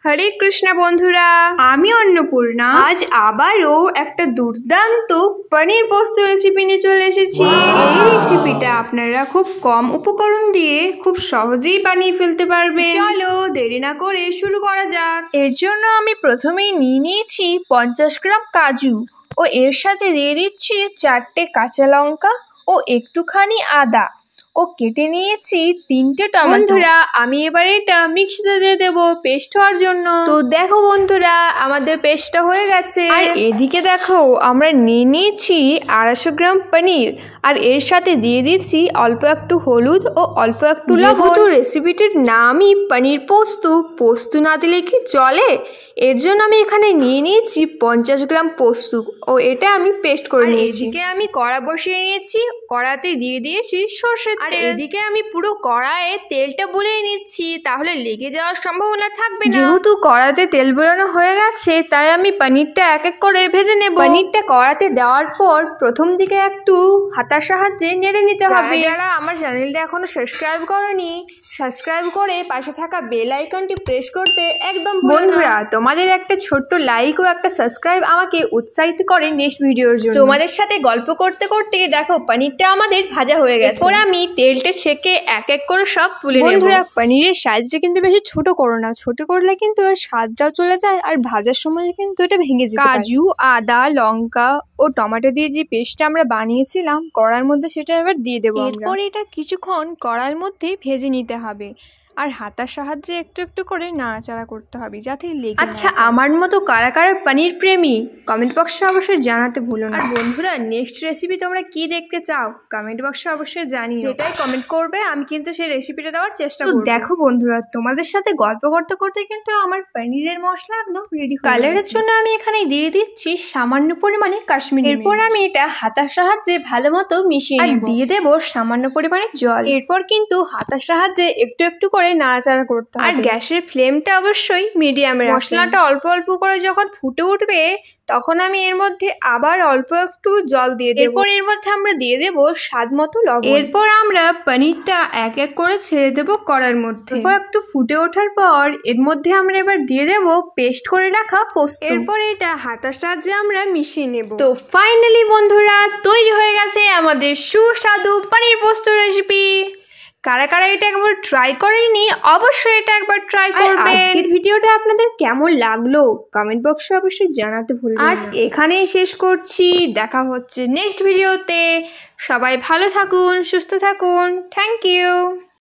হরে কৃষ্ণ বন্ধুরা, আমি অন্নপূর্ণা আজ আবারও একটা দুর্দান্ত পনির পোস্ত রেসিপি নিয়ে চলে এসেছি। এই রেসিপিটা আপনারা খুব কম উপকরণ দিয়ে খুব সহজেই বানিয়ে ফেলতে পারবেন। চলো দেরি না করে শুরু করা যাক। এর জন্য আমি প্রথমেই নিয়ে নিয়েছি 50 গ্রাম কাজু ও এর সাথে দিয়ে দিচ্ছি 4টে কাঁচা লঙ্কা ও একটুখানি আদা ও কেটে নিয়েছি 3টে টমেটো। বন্ধুরা, আমি এবার এটা মিক্সিতে দিয়ে দেবো পেস্ট হওয়ার জন্য। তো দেখো বন্ধুরা, আমাদের পেস্টটা হয়ে গেছে। আর এদিকে দেখো, আমরা নিয়ে নিয়েছি 250 গ্রাম পনির আর এর সাথে দিয়ে দিচ্ছি অল্প একটু হলুদ ও অল্প একটু লবণ। তো রেসিপিটির নামই পনির পোস্ত, পোস্ত না দিলে কি চলে? এর জন্য আমি এখানে নিয়ে নিয়েছি 50 গ্রাম পোস্ত ও এটা আমি পেস্ট করে নিয়েছি। এদিকে আমি কড়া বসিয়ে নিয়েছি, কড়াতে দিয়ে দিয়েছি সর্ষের তেল। আর এদিকে আমি পুরো কড়াইয়ে তেলটা বুলিয়ে নিচ্ছি, তাহলে লেগে যাওয়ার সম্ভাবনা থাকবে না। যেহেতু কড়াতে তেল বোলানো হয়ে গেছে, তাই আমি পনিরটা এক এক করে ভেজে নেব। পনিরটা কড়াতে দেওয়ার পর প্রথম দিকে একটু হাতার সাহায্যে নেড়ে নিতে হবে। যারা আমার চ্যানেলটা এখনো সাবস্ক্রাইব করনি, সাবস্ক্রাইব করে পাশে থাকা বেল আইকনটি প্রেস করতে একদম বন্ধুরা, তোমাদের একটা ছোট্ট লাইক ও একটা সাবস্ক্রাইব আমাকে উৎসাহিত করে নেক্সট ভিডিওর জন্য। তোমাদের সাথে গল্প করতে করতে দেখো পনিরটা আমাদের ভাজা হয়ে গেছে। এরপর আমি তেলটা ছেঁকে এক এক করে সব তুলে নেব। বন্ধুরা, পনিরের সাইজটা কিন্তু বেশি ছোট করো না, ছোট করলে কিন্তু এর স্বাদটাও চলে যায় আর ভাজার সময় কিন্তু এটা ভেঙে যায়। কাজু, আদা, লঙ্কা ও টমেটো দিয়ে যে পেস্টটা আমরা বানিয়েছিলাম কড়ার মধ্যে, সেটা এবার দিয়ে দেবো। এরপর এটা কিছুক্ষণ কড়ার মধ্যে ভেজে নিতে হবে আর হাতার সাহায্যে একটু একটু করে নাড়াচাড়া করতে হবে যাতে লেগে। আচ্ছা, আমার মতো কারা কারা পনির প্রেমী কমেন্ট বক্সে অবশ্যই জানাতে ভুলো না। আর বন্ধুরা, নেক্সট রেসিপি তোমরা কি দেখতে চাও কমেন্ট বক্সে অবশ্যই জানিও। যেটাই কমেন্ট করবে আমি কিন্তু সেই রেসিপিটা দেওয়ার চেষ্টা করব। দেখো বন্ধুরা, তোমাদের সাথে গল্প করতে করতে কিন্তু আমার পনিরের মশলা একদম রেডি। কালারের জন্য আমি এখানে দিয়ে দিচ্ছি সামান্য পরিমাণে কাশ্মীরি। এরপর আমি এটা হাতার সাহায্যে ভালো মতো মিশিয়ে নেব। দিয়ে দেব সামান্য পরিমাণে জল। এরপর কিন্তু হাতার সাহায্যে একটু একটু করে নাড়াচাড়া করতে হবে। আর গ্যাসের ফ্লেমটা অবশ্যই মিডিয়ামে। মশলাটা অল্প অল্প করে যখন ফুটে উঠবে, তখন আমি এর মধ্যে আবার অল্প একটু জল দিয়ে দেব। এরপর এর মধ্যে আমরা দিয়ে দেব স্বাদ মতো লবণ। এরপর আমরা পনিরটা এক এক করে ছেড়ে দেব কড়ার মধ্যে। একটু ফুটে ওঠার পর এর মধ্যে আমরা এবার দিয়ে দেব পেস্ট করে রাখা পোস্ত। এরপর এটা হাতার সাহায্যে আমরা মিশিয়ে নেব। তো ফাইনালি বন্ধুরা, তৈরি হয়ে গেছে আমাদের সুস্বাদু পনির পোস্ত রেসিপি। কারা কারা এটা একবার ট্রাই করেনি অবশ্যই এটা একবার ট্রাই করবেন। আজকের ভিডিওটা আপনাদের কেমন লাগলো কমেন্ট বক্সে অবশ্যই জানাতে ভুলবেন না। আজ এখানেই শেষ করছি, দেখা হচ্ছে নেক্সট ভিডিওতে। সবাই ভালো থাকুন, সুস্থ থাকুন। Thank you.